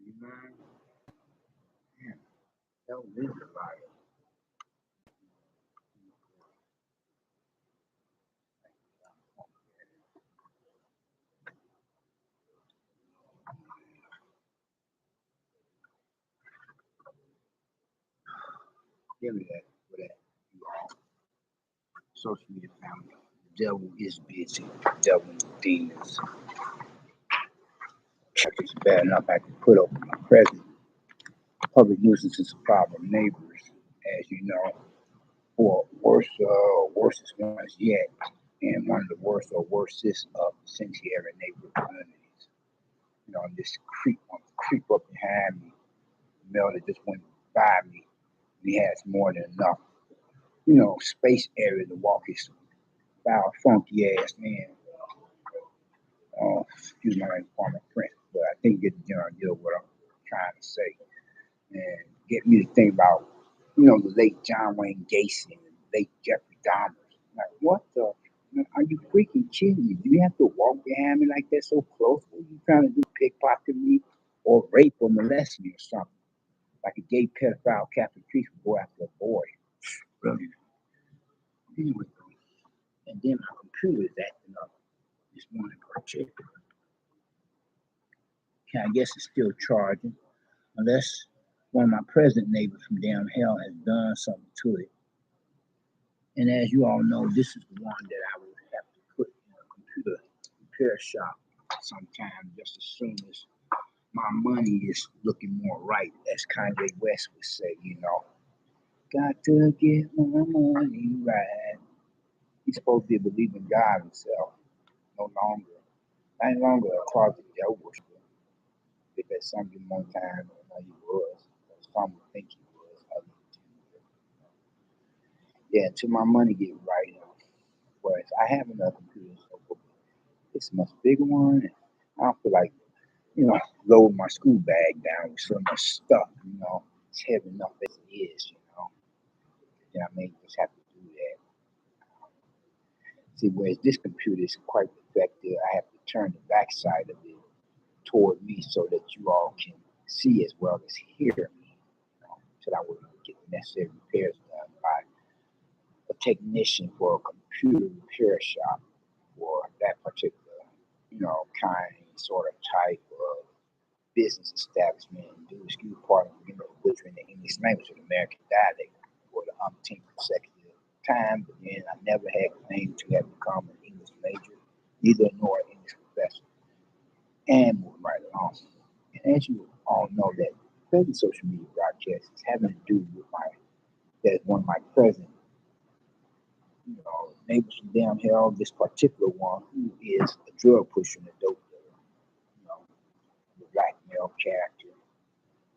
you mind? Yeah, that was a lot. Give me that for that. You all. Social media family. The devil is busy. The devil and the demons. It's bad enough I can put up with my present public nuisance and problem neighbors, as you know, or worstest ones yet, and one of the worst or worstest of incendiary neighborhood communities. You know, this creep up behind me, the male that just went by me, and he has more than enough, space area to walk his foul, funky ass man. Excuse my former print, but I think you get the general idea of what I'm trying to say. And get me to think about, the late John Wayne Gacy and the late Jeffrey Dahmer. Like, what the? Are you freaking kidding me? Do you have to walk behind me like that so close? What are you trying to do? Pickpocket me or rape or molest me or something? Like a gay pedophile Catholic priest would go after a boy. Really? Anyway, and then my computer is acting up this morning in particular. I guess it's still charging, unless one of my present neighbors from down hell has done something to it. And as you all know, this is the one that I would have to put in a computer repair shop sometime, just as soon as my money is looking more right, as Kanye West would say, Got to get my money right. He's supposed to be believing God himself, no longer. Not any longer a closet devil worshiper. If at some given one time, he was, or some would think he was, others didn't. Yeah, until my money get right. Whereas I have another computer, so it's a much bigger one. I don't feel like, load my school bag down with so much stuff, it's heavy enough as it is. Yeah, I may just have to do that. See, whereas this computer is quite effective, I have to turn the backside of it toward me so that you all can see as well as hear me, so that I would get the necessary repairs done by a technician for a computer repair shop for that particular, kind, sort of type of business establishment. Do excuse pardon, butchering the English language of the American dialect for the umpteenth consecutive time, but then I never had claimed to have become an English major, neither nor an English professor, and moving right along. And as you all know, that present social media broadcast is having to do with one of my present, neighbors from down here, this particular one who is a drug pusher and a dope dealer, the black male character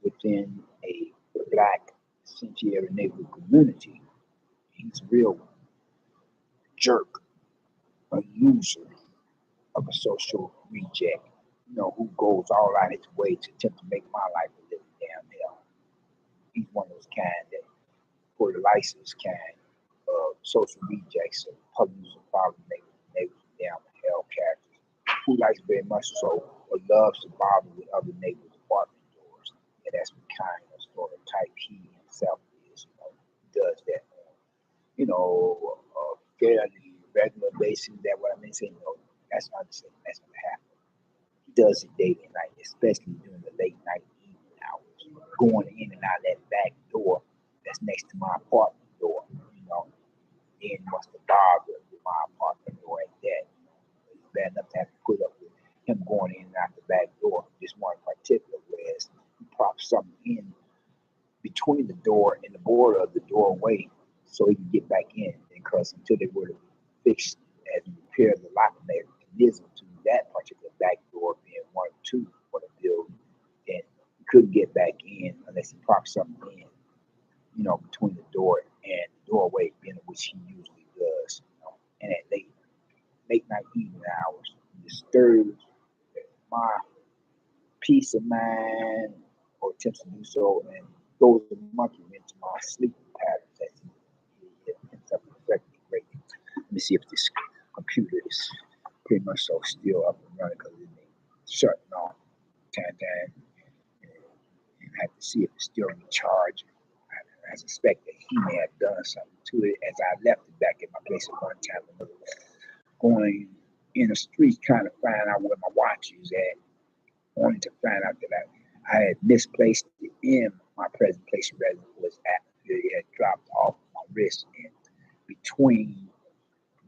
within a black incendiary neighborhood community. He's a real jerk, a loser of a social reject, who goes all out his way to attempt to make my life a living damn hell. He's one of those kind that, for the license kind of social rejects of public problem neighbors down the hell characters, who likes very much so or loves to bother with other neighbors' apartment doors. And that's the kind of sort of type he himself is, does that fairly regular basis. That what I mean saying, that's not the same, that's gonna happen. He does it day and night, especially during the late night evening hours, going in and out that back door that's next to my apartment door, then must have bothered with my apartment door at that. It's bad enough to have to put up with him going in and out the back door, this one in particular, whereas he props something in between the door and the border of the doorway so he can get back in. Because until they were to fix and repair the lock mechanism to that particular back door being one or two for the building, then he couldn't get back in unless he propped something in, between the door and the doorway, being which he usually does. And at late night evening hours, disturbs my peace of mind or attempts to do so, and goes a monkey into my sleeping patterns that he ends up affecting greatly. Let me see if this computer is pretty much so still up and running, because it may shutting off time. have to see if it's still in charge. I suspect that he may have done something to it as I left it back at my place at one time or another, going in the street trying to find out where my watch is at, wanting to find out that I had misplaced it in my present place of residence was at it had dropped off my wrist and between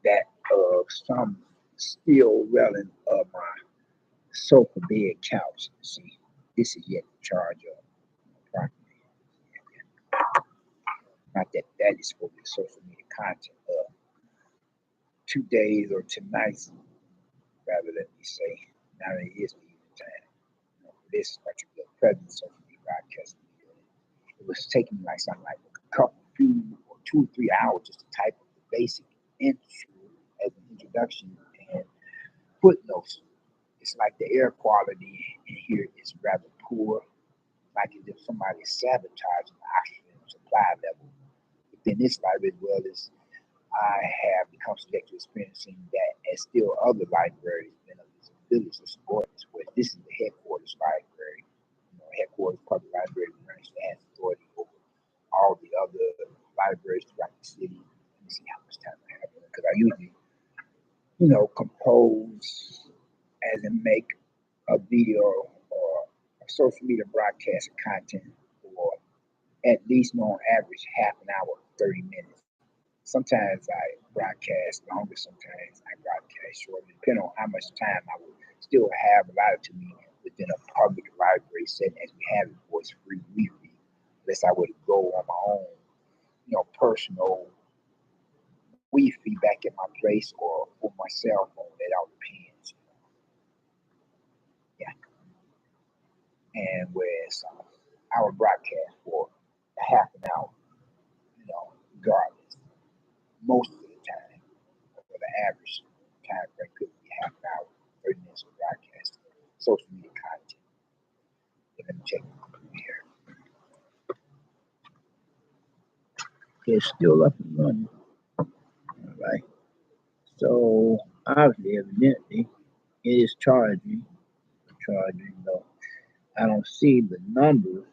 that of some steel railing of my sofa bed couch. See, this is yet to charge of property. Not that that is supposed to be social media content of 2 days or tonight's, rather let me say. Now it is the evening time. For this particular present social media broadcast. It was taking me like something like a couple, few, or 2 or 3 hours just to type up the basic intro as an introduction and footnotes. It's like the air quality in here is rather poor, like as if somebody is sabotaging the oxygen supply level within this library as well as I have become subject to experiencing that as still other libraries in the village or subordinates, where this is the headquarters library, headquarters public library branch that has authority over all the other libraries throughout the city. Let me see how much time I have because I usually, compose as in make a video or a social media broadcast of content for at least on average half an hour, 30 minutes. Sometimes I broadcast longer, sometimes I broadcast shorter, depending on how much time I would still have allotted to me within a public library setting as we have it for it's free weekly, unless I were to go on my own, personal Wi-Fi back at my place or for my cell phone. That all depends. Yeah. And whereas I would broadcast for a half an hour, regardless, most of the time, for the average time frame could be half an hour, 30 minutes of broadcasting, social media content. Let me check my computer here. It's still up and running. All right. So obviously, evidently, it is charging, though. I don't see the numbers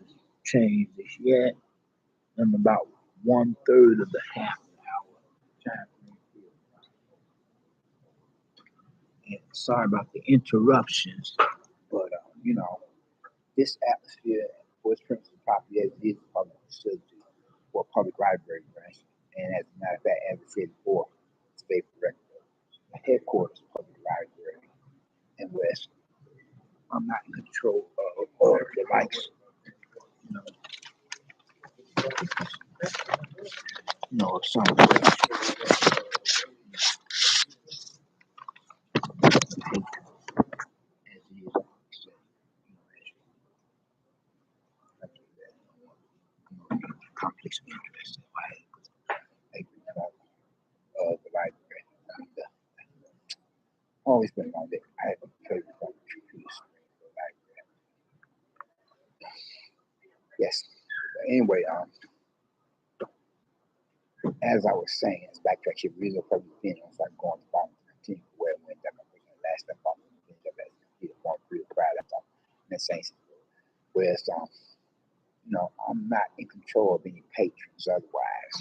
change this yet. I'm about 1/3 of the half an hour time frame. And sorry about the interruptions, but this atmosphere was principally property as it is a public facility or a public library branch. And as a matter of fact, as I said before, it's very correct. The headquarters public library in West. I'm not in control of the likes, of some of the as it is conflicts of interest. I of the library. Always been on it. I have a favorite piece of the library. Yes. But anyway, as I was saying, it's backtrack here, reason for the opinion. So I'm going to bottom continue where I went that my last step off the as more real proud of that saying. Whereas I'm not in control of any patrons otherwise,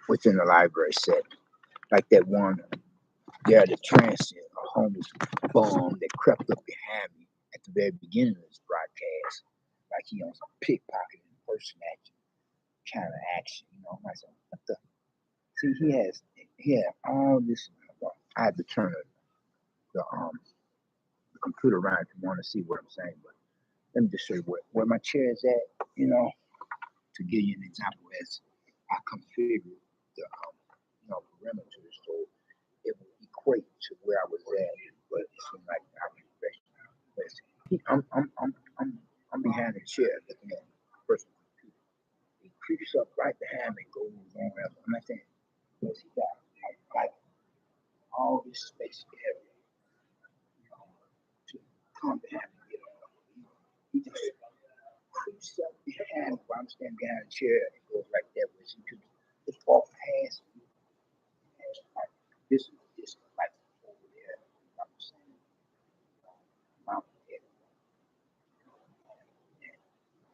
within the library setting. Like that one there, the transient, a homeless bum that crept up behind me at the very beginning of this broadcast, like he on some pickpocket impersonation kind of action, myself. What the? See, he had all this. I had to turn the computer around if you want to see what I'm saying, but let me just show you where my chair is at, to give you an example as I configure the perimeter so it will equate to where I was at, but it seemed like I was I'm behind the chair looking at the person. He creeps up right behind me, goes on up. I'm not saying because he got like all this space area to come behind me. He just creeps up behind me while I'm standing behind the chair and goes like that, which he could just walk past me. Like this like over there. I'm saying mountain head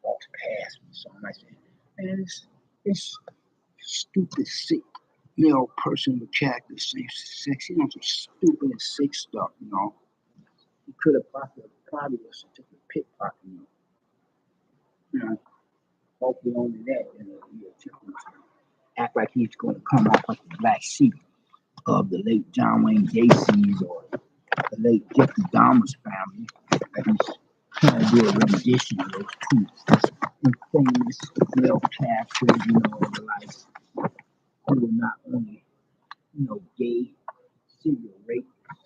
walks past asked me something. I said, man, it's stupid, sick, person with character, same sex, some stupid and sick stuff, He could have probably was just a pickpocket, hopefully only that, he attempted to act like he's going to come off like the black sheep of the late John Wayne Gacy's or the late Jeffrey Dahmer's family. That he's trying to do a rendition of those two famous male characters, in the life, who were not only, gay serial rapists,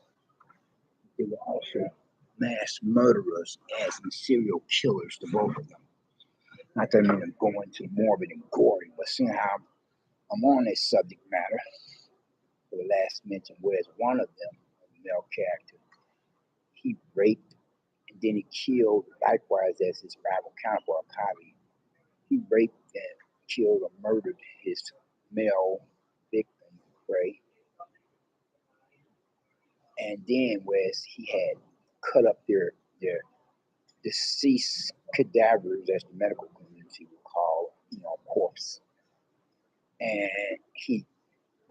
they were also mass murderers as in serial killers, the both of them. Not that I mean to go into morbid and gory, but seeing how I'm on this subject matter for the last mention, whereas one of them, a male character, he raped and then he killed, likewise as his rival counterpart, Kylie. He raped and killed or murdered his male victim, prey. And then, whereas he had cut up their deceased cadavers, as the medical community would call, corpse, and he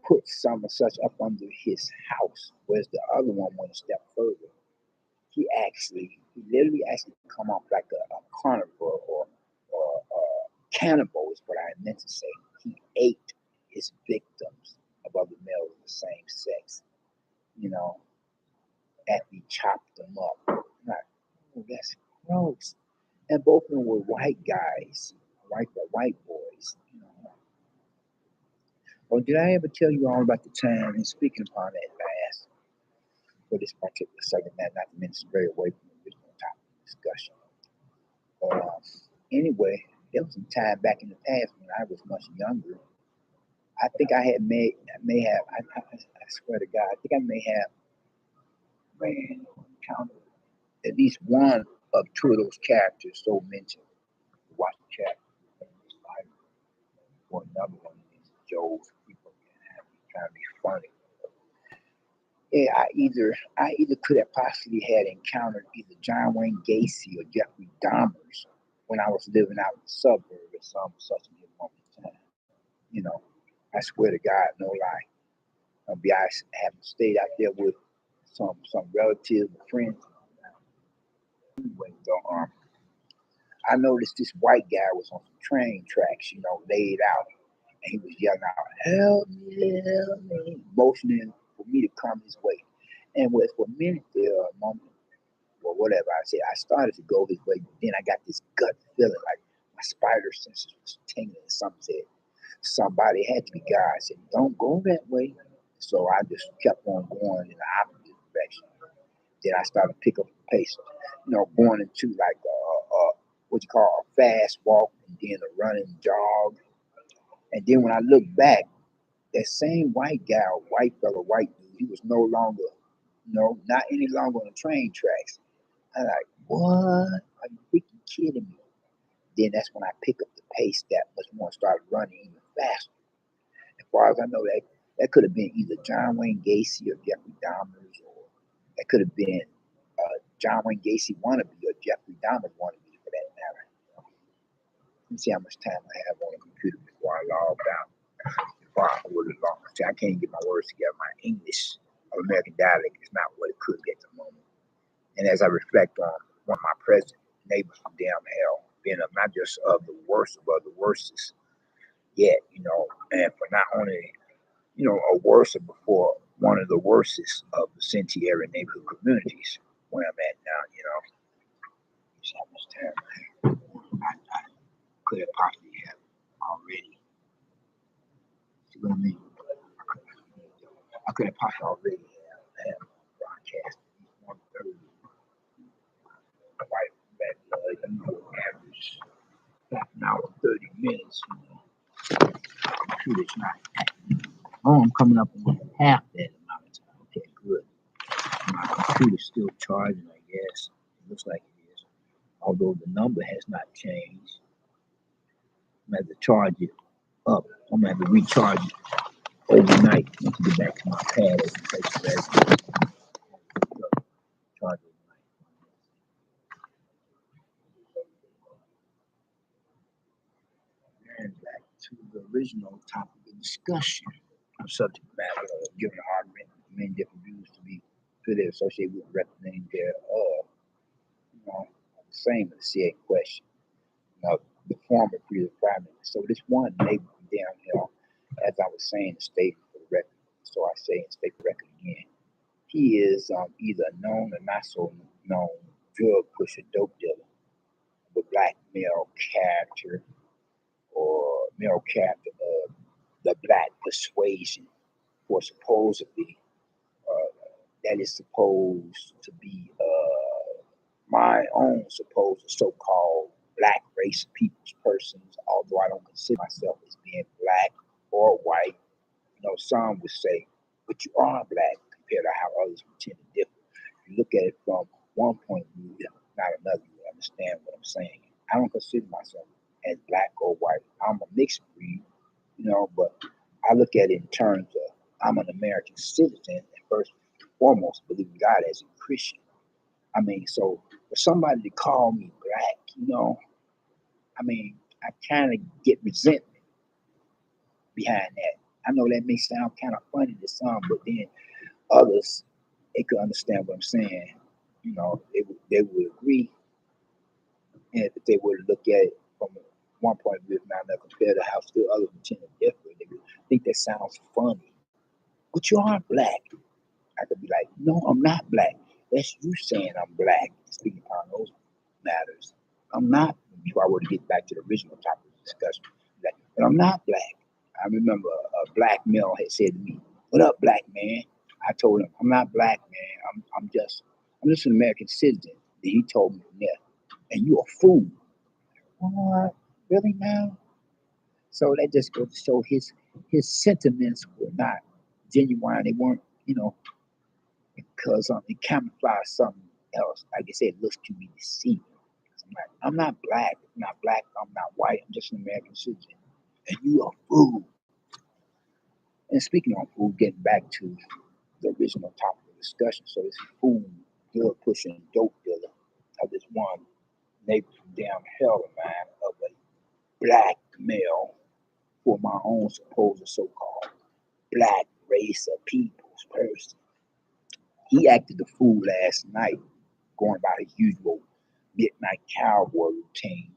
put some of such up under his house, whereas the other one went a step further. He literally come off like a carnivore or cannibal is what I meant to say. He ate his victims of other males of the same sex, after he chopped them up. Like, oh, that's gross. And both of them were white guys, white boys. Well, did I ever tell you all about the time, and speaking upon that last, for this particular subject matter, not to mention stray away from the original topic of discussion. But anyway, there was some time back in the past when I was much younger. I think I swear to God, I think I may have, counted at least one of two of those characters so mentioned. Watch the chat. Or another one is Joe's people trying to be funny. Yeah, I either could have possibly had encountered either John Wayne Gacy or Jeffrey Dahmer's when I was living out in the suburbs or some such a given moment in time. I swear to God, no lie. I haven't stayed out there with some relatives or friends. Anyway, so I noticed this white guy was on some train tracks, laid out, and he was yelling out, "Help me," motioning for me to come his way. And for a minute there, a moment, or whatever, I started to go his way, but then I got this gut feeling like my spider senses was tingling. Something said, somebody had to be God. I said, don't go that way. So I just kept on going in the opposite direction. Then I started to pick up the pace, going into like what you call a fast walk and then a running jog. And then when I look back, that same white guy, white dude, he was no longer, not any longer on the train tracks. I'm like, what? Are you freaking kidding me? Then that's when I pick up the pace that much more and start running even faster. As far as I know, that could have been either John Wayne Gacy or Jeffrey Dahmer's, or that could have been John Wayne Gacy wannabe or Jeffrey Dahmer's wannabe for that matter. Let me see how much time I have on the computer before I log out. Before I order long. See, I can't get my words together. My English of American dialect is not what it could be at the moment. And as I reflect on one of my present neighbors from damn hell, being not just of the worst, but the worstest yet, and for not only, a worst, but for one of the worstest of the Senti area neighborhood communities where I'm at now, See how much time I could have possibly have already. See what I mean? I could have possibly already have broadcast 1:30. Quite bad, average half an hour, 30 minutes. Computer's not acting. Oh, I'm coming up on half that amount of time. Okay, good. My computer's still charging, I guess. It looks like it is. Although the number has not changed. I'm going to have to charge it up. I'm going to have to recharge it overnight once I get back to my pad as it takes rest. Charge it. to the original topic of discussion of subject matter of giving an argument, many different views to be fitted associated with representing thereof, the same as the said question. The former created primary. So this one neighbor down here, as I was saying, stated for the record. So I say and state the record again. He is either a known or not so known drug pusher, dope dealer, with black male character or male character of the black persuasion, for supposedly that is supposed to be my own supposed so-called black race of people's persons, although I don't consider myself as being black or white. Some would say, but you are black compared to how others would tend to differ. You look at it from one point of view, not another, you understand what I'm saying. I don't consider myself as black or white. I'm a mixed breed, but I look at it in terms of I'm an American citizen and first and foremost believe in God as a Christian. So for somebody to call me black, I kind of get resentment behind that. I know that may sound kind of funny to some, but then others, they could understand what I'm saying. They would agree, and if they were to look at it from one point of view, if not another, compared to how still others would tend to differ, they would think that sounds funny. But you are black. I could be like, no, I'm not black. That's you saying I'm black. Speaking upon those matters, I'm not. Before I were to get back to the original topic of discussion, but I'm not black. I remember a black male had said to me, "What up, black man?" I told him, "I'm not black, man. I'm just an American citizen." Then he told me from there, "And you a fool." What? Really now? So that just goes to show his sentiments were not genuine. They weren't, because it camouflaged something else. Like I said, it looks to be deceiving. I'm not black. I'm not black. I'm not white. I'm just an American citizen. And you a fool. And speaking of food, getting back to the original topic of discussion, so this food drug pushing dope dealer of this one neighbor from down hell of mine of a black male for my own supposed so-called black race of people's person. He acted the fool last night, going about his usual midnight cowboy routine.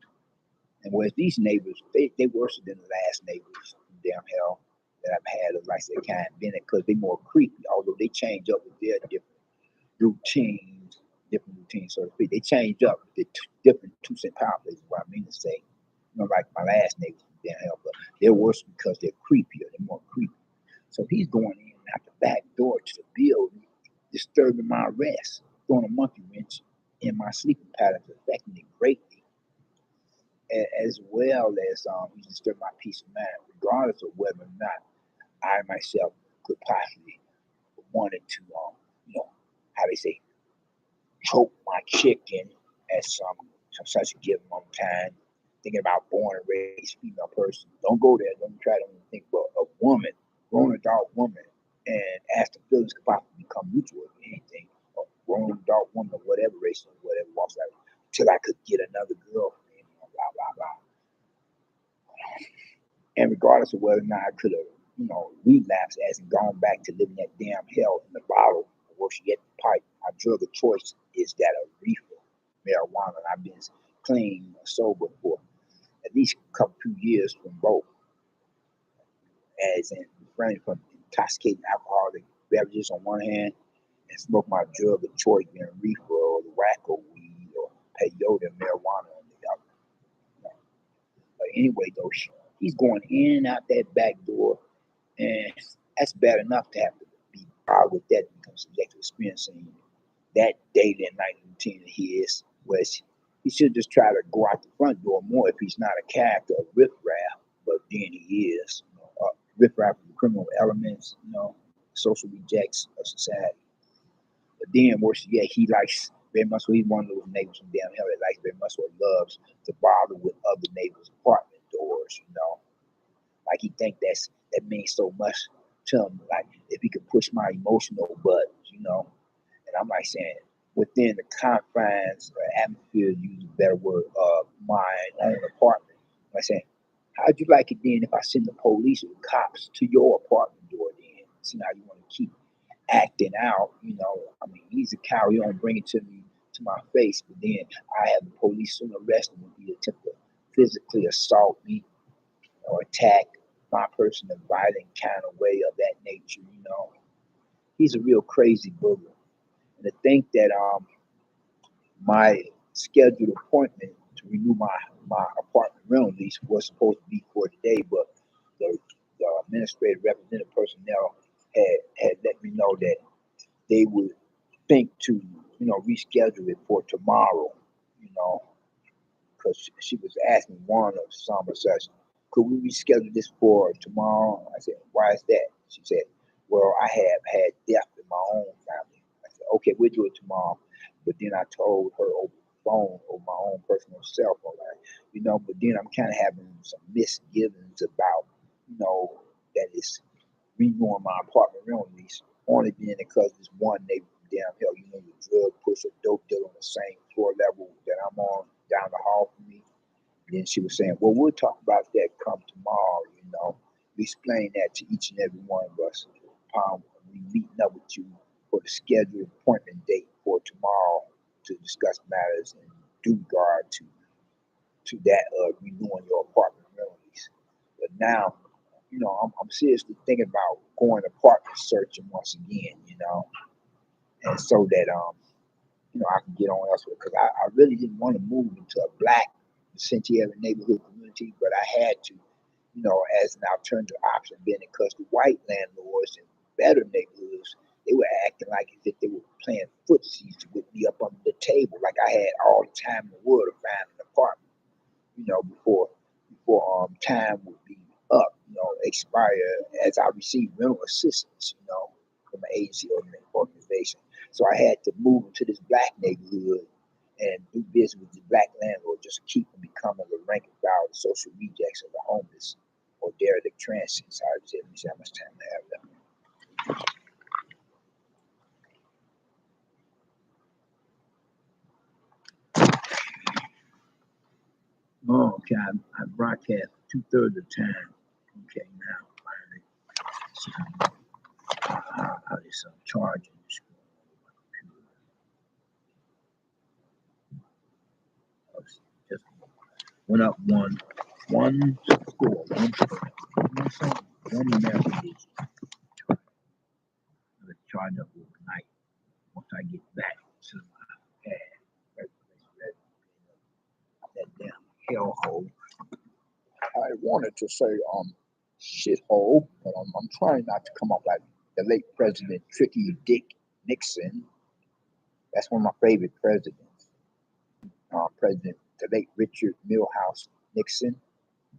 And whereas these neighbors, they worse than the last neighbors down hell that I've had of like that kind of Bennett, because they more creepy, although they change up with their different routines, so to speak. They change up with the different 2-cent power places, what I mean to say. Like my last neighbors down hell, but they're worse because they're creepier, they're more creepy. So he's going in and out the back door to the building, disturbing my rest, throwing a monkey wrench in my sleeping patterns, affecting it greatly, as well as he disturbed my peace of mind, regardless of whether or not I myself could possibly wanted to, how they say, choke my chicken at some such a given moment in time, thinking about born and raised female person. Don't go there. Don't try to think about a woman, grown adult woman, and ask the feelings could possibly become mutual or anything, or grown adult woman of whatever race or whatever walks out, till I could get another girlfriend, blah, blah, blah. And regardless of whether or not I could have, relapsed as and gone back to living that damn hell in the bottle, or where she get the pipe, my drug of choice is that of reefer, marijuana. And I've been clean or sober for at least a couple 2 years from both, as in refraining from intoxicating alcoholic beverages on one hand, and smoke my drug of choice being reefer or the wacko weed or peyote and marijuana on the other. But anyway, though, he's going in and out that back door, and that's bad enough to have to be bothered with that, become subject to experiencing that daily and nightly routine of his, where he should just try to go out the front door more if he's not a character of riffraff, but then he is. Riffraff of the criminal elements, social rejects of society. But then, worse yet, he likes very much, he's one of those neighbors from down here that likes very much or loves to bother with other neighbors' apartment doors, Like he think that means so much to him. Like if he could push my emotional buttons, And I'm like saying, within the confines or atmosphere, use a better word, of my own apartment. I'm like saying, how'd you like it then if I send the police or the cops to your apartment door then? See, now you want to keep acting out, I mean, he's a carry on, bring it to me, to my face, but then I have the police soon arrest him if he attempt to physically assault me or attack my person in a violent kind of way of that nature. He's a real crazy booger. And to think that my scheduled appointment to renew my apartment rental lease was supposed to be for today, but the administrative representative personnel had let me know that they would think to, reschedule it for tomorrow, you know, because she was asking one of some of such, could we reschedule this for tomorrow? I said, why is that? She said, well, I have had death in my own family. I said, okay, we'll do it tomorrow. But then I told her over the phone, over my own personal cell phone, but then I'm kind of having some misgivings about, that it's renewing my apartment rental lease, only being because this one neighbor from down here, the drug pusher, dope dealer on the same floor level that I'm on down the hall from me. Then she was saying, well, we'll talk about that come tomorrow. We explain that to each and every one of us upon we meeting up with you for the scheduled appointment date for tomorrow to discuss matters in due regard to that renewing your apartment rental lease. But now, I'm seriously thinking about going apartment searching once again, and so that I can get on elsewhere because I really didn't want to move into a black Santiago neighborhood community, but I had to, as an alternative option, being because the white landlords in better neighborhoods, they were acting like as if they were playing footsies with me up under the table, like I had all the time in the world to find an apartment, before time would be up, expire as I received rental assistance, from an agency or an organization. So I had to move into this black neighborhood and do business with the black landlord just to keep from becoming the rank and file the social rejects of the homeless or derelict transients. I said, let me see how much time I have left. Oh, okay. I broadcast 2/3 of the time. Okay, now finally, so how this charging this just went up one score, one email digit. Let's charge up overnight once I get back to my pad. That damn hellhole. I wanted to say shithole, but I'm trying not to come up like the late President Tricky Dick Nixon. That's one of my favorite presidents. The late Richard Milhouse Nixon,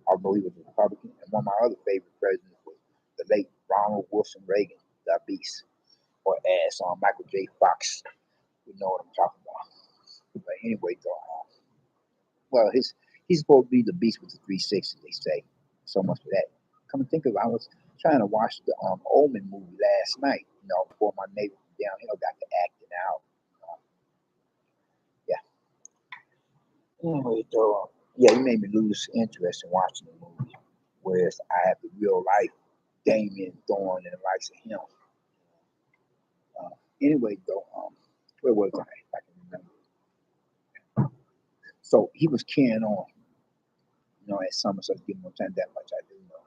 although he was a Republican. And one of my other favorite presidents was the late Ronald Wilson Reagan, the beast, or as Michael J. Fox. You know what I'm talking about. But anyway, though, well, he's supposed to be the beast with the 360, they say. So much for that. Come and think of it, I was trying to watch the Omen movie last night, before my neighbor from down here got to acting out. Yeah. Anyway, though, yeah, he made me lose interest in watching the movie. Whereas I have the real life Damien Thorne and the likes of him. Anyway, though, where was I? If I can remember. So he was carrying on, as some of us give him no time, that much I do know.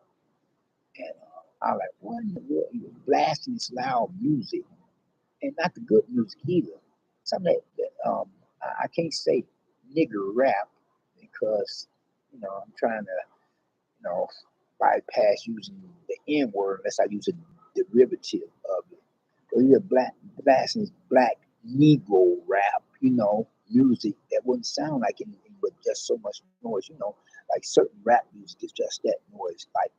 And I was like, what in the world? He was blasting this loud music, and not the good music either. Something that I can't say nigger rap because, I'm trying to, bypass using the N word unless I use a derivative of it. Or you're blasting black Negro rap, music that wouldn't sound like anything but just so much noise, like certain rap music is just that noise, like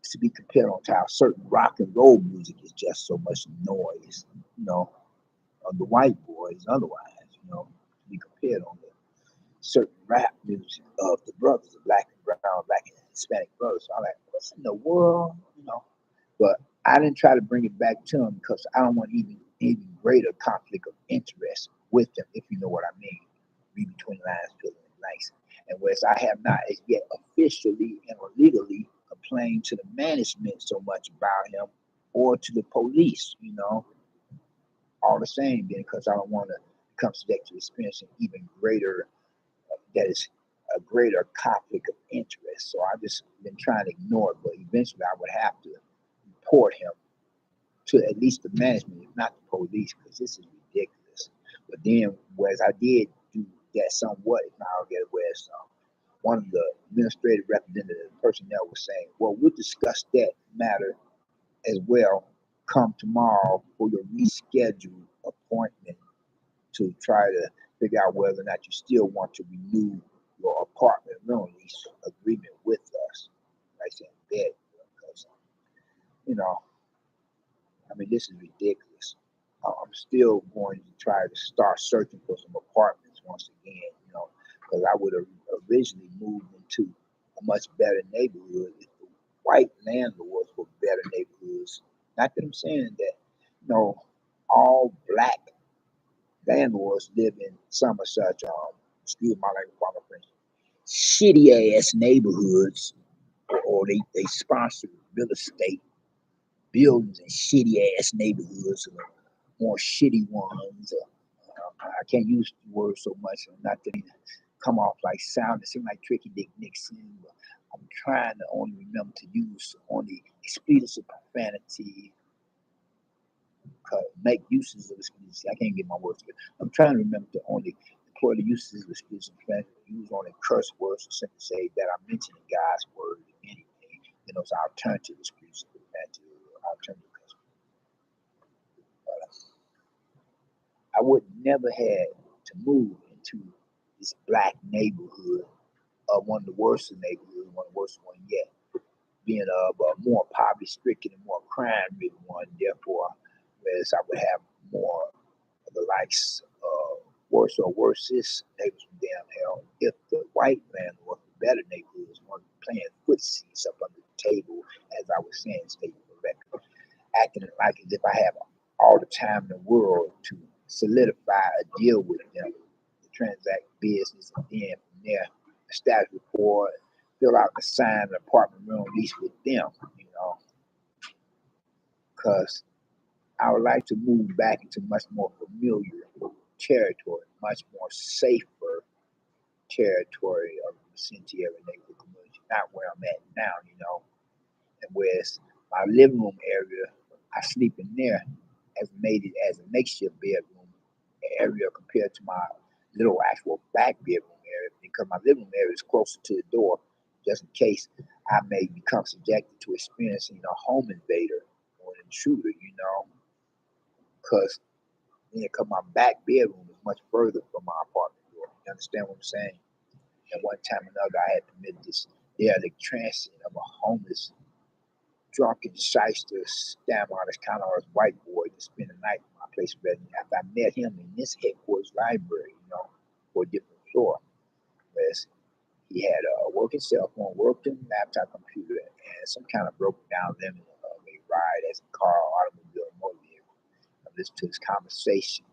to be compared on to how certain rock and roll music is just so much noise, the white boys otherwise, to be compared on the certain rap music of the brothers, the black and brown, black and Hispanic brothers. So I'm like, what's in the world, But I didn't try to bring it back to him because I don't want even greater conflict of interest with them, if you know what I mean. Read between the lines, feeling nice. And whereas I have not as yet officially and legally complain to the management so much about him or to the police, all the same, because I don't want to become subject to experiencing even greater, that is a greater conflict of interest. So I've just been trying to ignore it, but eventually I would have to report him to at least the management, if not the police, because this is ridiculous. But then, whereas I did do that somewhat, if not, I'll get whereas one of the administrative representative personnel was saying, well, we'll discuss that matter as well come tomorrow for your rescheduled appointment to try to figure out whether or not you still want to renew your apartment rental lease agreement with us. I said, bed, because, this is ridiculous. I'm still going to try to start searching for some apartments once again, because I would have originally moved into a much better neighborhood if the white landlords were better neighborhoods. Not that I'm saying that, all black landlords live in some of such, excuse my language, shitty ass neighborhoods, or they sponsor real estate buildings in shitty ass neighborhoods, or more shitty ones. I can't use the word so much, not that it come off like sound. It seems like Tricky Dick Nixon, but I'm trying to only remember to use only explicit profanity, make uses of explicit. I can't get my words together. I'm trying to remember to only employ the uses of explicit profanity, use only curse words, to simply say that I'm mentioning God's word, if anything. It's alternative explicit profanity, alternative curse. I would never had to move into this black neighborhood, one of the worst neighborhoods, one of the worst one yet, being a more poverty-stricken and more crime-ridden one. Therefore, whereas I would have more of the likes of worcest neighbors from damn hell, if the white landlord, the better neighborhoods, weren't playing footsies up under the table, as I was saying, state for record, acting like as if I have all the time in the world to solidify a deal with them, to transact business, and then from there establish rapport, fill out the signed apartment rental lease with them, because I would like to move back into much more familiar territory, much more safer territory of the Vicente neighborhood community, not where I'm at now, and whereas my living room area, I sleep in there, has made it as a makeshift bedroom area compared to my little actual back bedroom area, because my living room area is closer to the door, just in case I may become subjected to experiencing a home invader or an intruder, because my back bedroom is much further from my apartment door. You understand what I'm saying? At one time or another, I had committed this derelict transit of a homeless, drunken shyster, stammered kind of white boy to spend the night in my place of residence after I met him in this headquarters library, for a different floor. Whereas he had a working cell phone, working laptop computer, and some kind of broken down lemon of a ride as a car, automobile, motor vehicle. I listened to his conversation,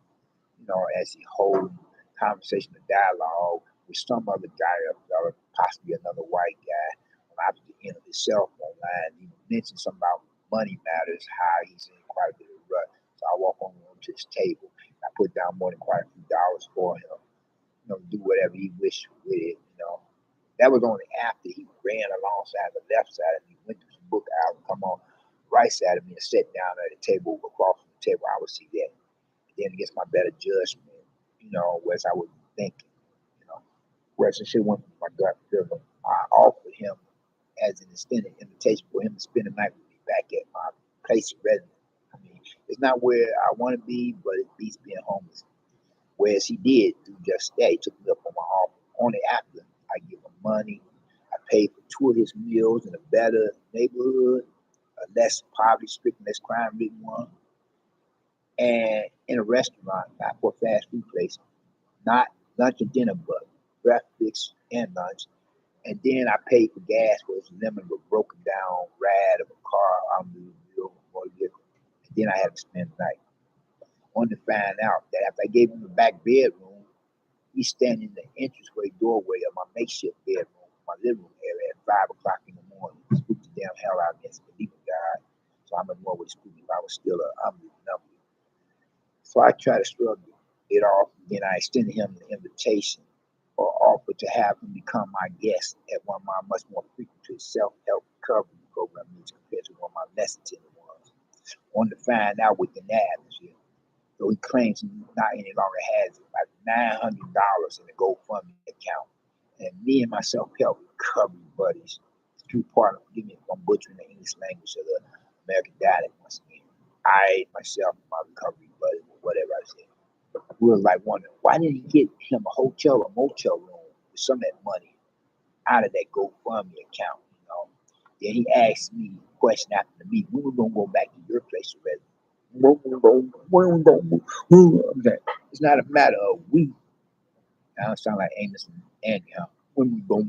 as he hold conversation and dialogue with some other guy, or possibly another white guy, on the opposite end of his cell phone line. He mentioned something about money matters, how he's in quite a bit of a rut. So I walk on over to his table. I put down more than quite a few dollars for him, do whatever he wished with it, That was only after he ran alongside the left side and he went to his book out and come on the right side of me and sat down at a table across from the table. I would see that. And then against my better judgment, whereas I was thinking, whereas I should have went with my gut feeling, I offered him as an extended invitation for him to spend the night with me back at my place of residence. It's not where I want to be, but it beats being homeless. Whereas he did do just that. He took me up on my offer. Only after I give him money, I paid for 2 of his meals in a better neighborhood, a less poverty-stricken, less crime-ridden one, and in a restaurant, not for a fast food place, not lunch and dinner, but breakfast and lunch. And then I paid for gas for his lemon of a broken down ride of a car, motor vehicle. And then I had to spend the night. Only to find out that after I gave him the back bedroom, he's standing in the entranceway doorway of my makeshift bedroom, my living room area at 5 o'clock in the morning. Spooked the damn hell out of me. Believe in God. So I'm more with spooky if I was still a number. So I try to shrug it off. Then I extended him the invitation or offered to have him become my guest at one of my much more frequent self-help recovery programs compared to one of my less attended ones. I wanted to find out within that atmosphere. So he claims he not any longer has like $900 in the GoFundMe account. And me and my self-help recovery buddies, true partner, forgive me if I'm butchering the English language of the American dialect once again. I, myself, my recovery buddy, whatever I said, we were like wondering, why didn't he get him a hotel or motel room with some of that money out of that GoFundMe account, you know? Then he asked me a question after the meeting, when we gonna go back to your place of residence? It's not a matter of we. I don't sound like Amos and Andy, huh? When we go.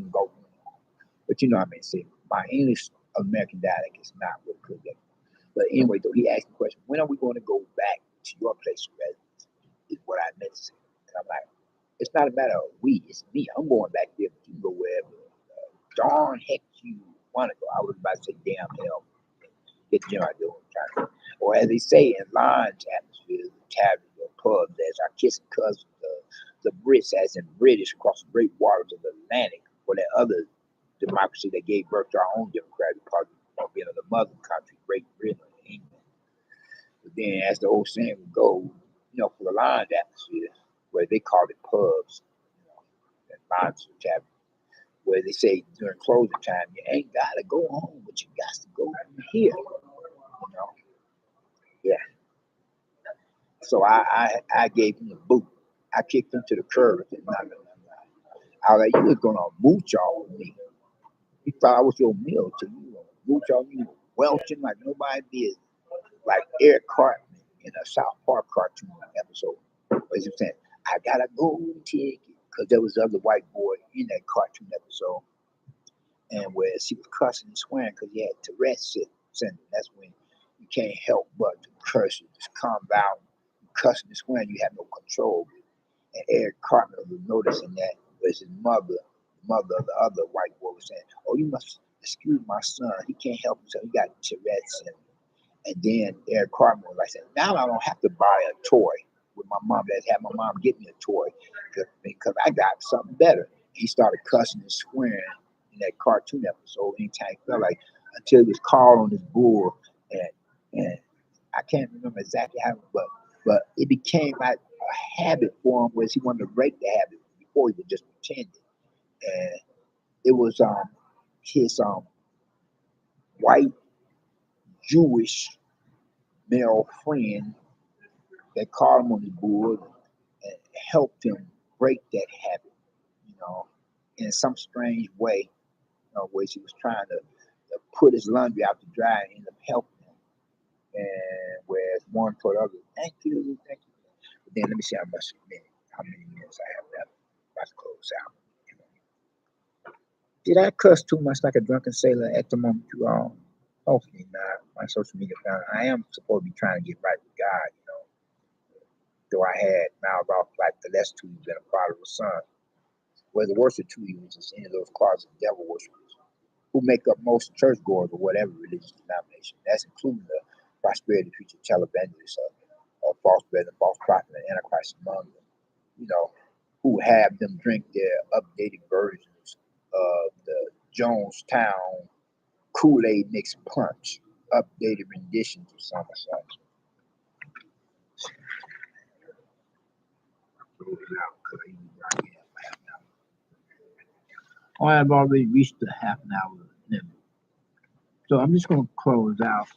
But you know what I mean? See, my English American dialect is not what could be. But anyway, though, he asked the question, when are we going to go back to your place of residence? Is what I meant to say. And I'm like, it's not a matter of we, it's me. I'm going back there, but you can go wherever darn heck you want to go. I was about to say damn hell. Get the gym I do. Or as they say in lounge atmospheres, taverns or pubs, as our kissing cousins, the Brits, as in British, across the great waters of the Atlantic, or that other democracy that gave birth to our own democratic party, or being the mother country, Great Britain and England. But then, as the old saying would go, you know, for the lounge atmosphere, where they call it pubs, you know, and lounge taverns, where they say during closing time, you ain't gotta go home, but you got to go here. You know, yeah. So I gave him the boot. I kicked him to the curb. I said, no. I was like, you was gonna mooch all on me. You thought I was your meal till you gonna mooch on me, welching like nobody did, like Eric Cartman in a South Park cartoon episode. What is he saying? I got a golden ticket because there was the other white boy in that cartoon episode, and where she was cussing and swearing because he had Tourette's syndrome. That's when you can't help but to curse. You just calm down, cussing and swearing. You have no control. And Eric Cartman was noticing that, was his mother, the mother of the other white boy, was saying, "Oh, you must excuse my son. He can't help himself. He got Tourette's syndrome." And then Eric Cartman was like, "Now I don't have to buy a toy with my mom. Let's have my mom get me a toy because I got something better." He started cussing and swearing in that cartoon episode anytime he felt like, until he was called on his bull, and I can't remember exactly how, but it became like a habit for him, where he wanted to break the habit before he was just pretending. And it was his white Jewish male friend that called him on his board and helped him break that habit, you know, in some strange way, you know, where she was trying to put his laundry out to dry and end up helping him. And whereas one told the other, thank you. But then let me see how many minutes I have left. About to close out. Did I cuss too much like a drunken sailor at the moment you all? Hopefully not. My social media found I am supposed to be trying to get right with God, you know. Though I had mouthed off like the less two evils and a prodigal son. Where the worst of two evils is any of those closet devil worshippers who make up most churchgoers or whatever religious denomination. That's including the prosperity preacher, televangelists, or false brethren, false prophet, and antichrist among them. You know, who have them drink their updated versions of the Jonestown Kool-Aid mixed punch, updated renditions of some songs. Oh, I've already reached the half an hour limit. So I'm just going to close out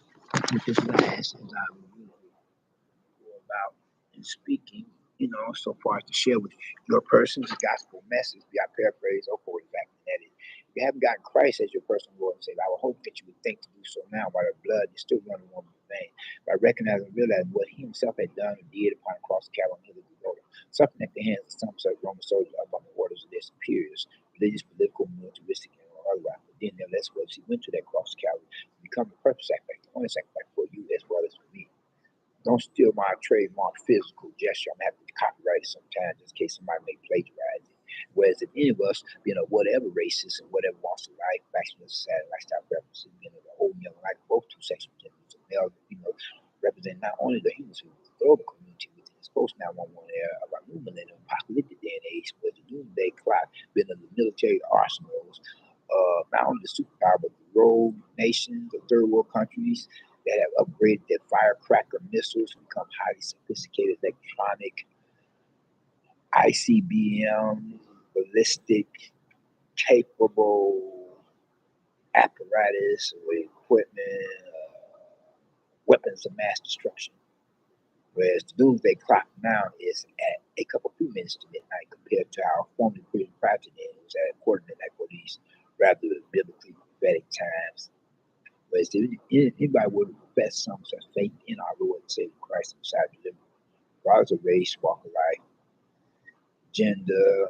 with this last, as I will go about in speaking, you know, so far as to share with your person's gospel message, be I paraphrase or for fact that it. If you haven't gotten Christ as your personal Lord and Savior, I would hope that you would think to do so now while the blood is still running warm in the vein, by recognizing and realizing what he himself had done and did upon the cross of Calvary and the suffering at the hands of some such Roman soldiers up on the orders of their superiors, religious, political, militaristic, and otherwise. But then, nevertheless, he went to that cross of Calvary to become the perfect sacrifice, the only sacrifice for you as well as for me. Don't steal my trademark physical gesture. I'm happy to copyright it sometimes, just in case somebody may plagiarize it. Whereas if any of us, whatever races and whatever walks of life, bachelor society, lifestyle preferences, the whole life, both two sexual genders, so male, represent not only the human community, but the global community within this post 911 era of our new millennium apocalyptic day and age, where the doomsday clock, building the military arsenals, not only the superpower, but the rogue nations, the third world countries that have upgraded their firecracker missiles, become highly sophisticated electronic ICBM, ballistic, capable apparatus or equipment, weapons of mass destruction. Whereas the doomsday clock now is at a couple few minutes to midnight compared to our formerly created prior to then. It was at a quarter midnight for these rather biblically prophetic times. Whereas if anybody would profess some such faith in our Lord and Savior Christ and Messiah deliverer, regardless of race, walk of life, gender,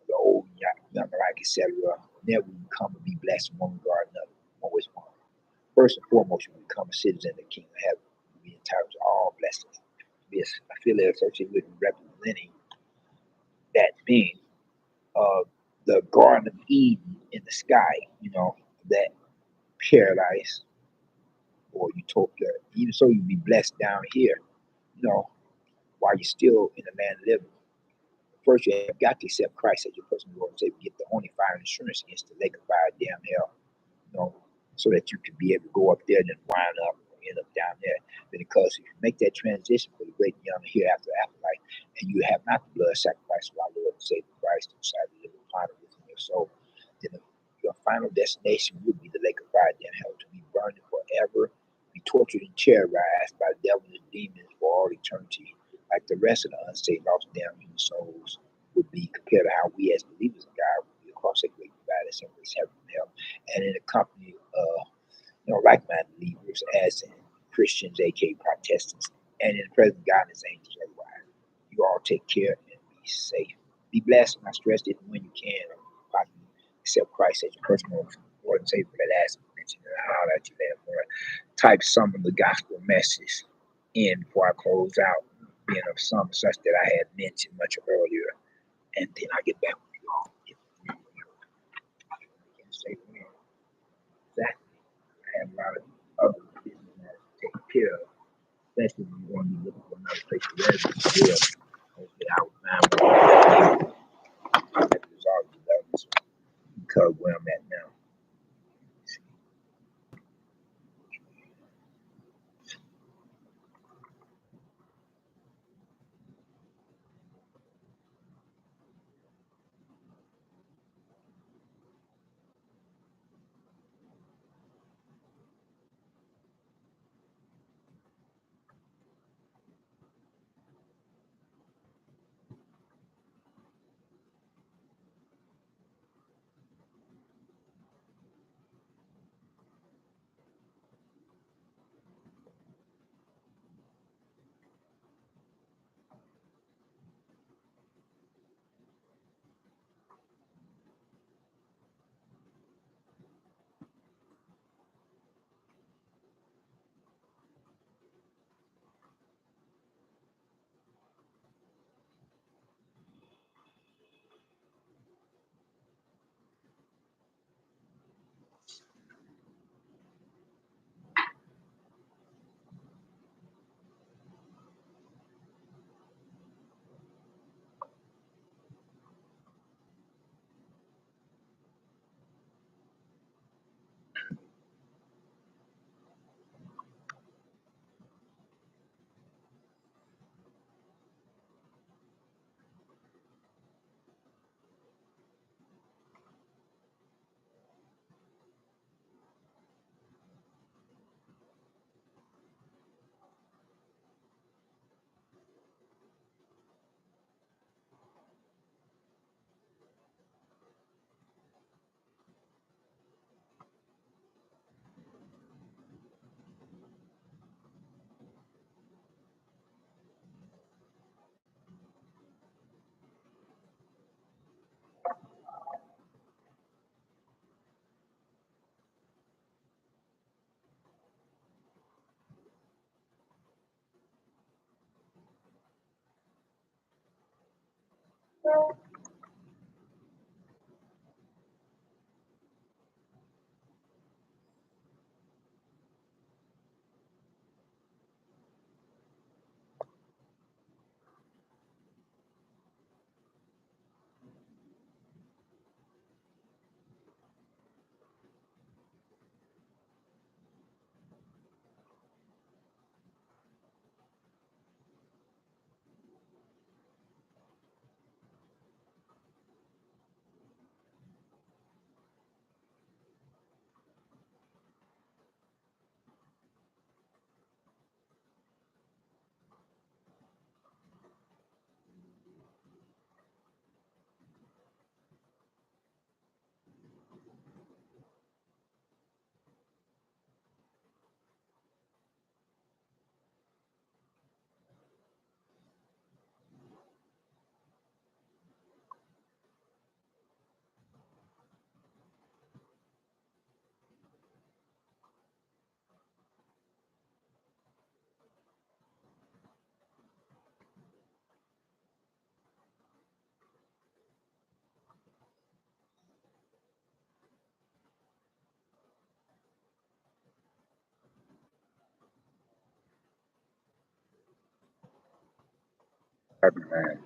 the old, young, alike, etc., never become to be blessed in one regard or another. Always one. First and foremost, you become a citizen of the kingdom of heaven. You be entitled to all blessings. I feel they're associated with representing that being the Garden of Eden in the sky, that paradise or utopia. Even so, you be blessed down here, while you're still in the land of living. First, you have got to accept Christ as your personal Lord and Savior, get the only fire insurance against the lake of fire, damn hell, so that you can be able to go up there and then wind up or end up down there. Because if you make that transition for the great young hereafter afterlife, and you have not the blood sacrifice of our Lord and Savior Christ to decide to live upon it within your soul, then your final destination would be the lake of fire, damn hell, to be burned forever, be tortured and terrorized by the devil and demons for all eternity, like the rest of the unsaved, lost, damned human souls would be, compared to how we as believers of God would be across that great divide that separates heaven from hell, and in the company of like-minded believers, as in Christians, aka Protestants, and in the present God and His angels otherwise. You all take care and be safe. Be blessed, and I stress it when you can, possibly accept Christ as your personal Lord and Savior for that last mention, and I'll let you later more. Type some of the gospel message in before I close out, being of some such that I had mentioned much earlier, and then I'll get back with you all. If you can say when. Exactly. I have a lot of other business matters to take care of, especially when you're going to be looking for another place to live. Hopefully, I will find one that resolve the levels because where I'm at now. happened, man?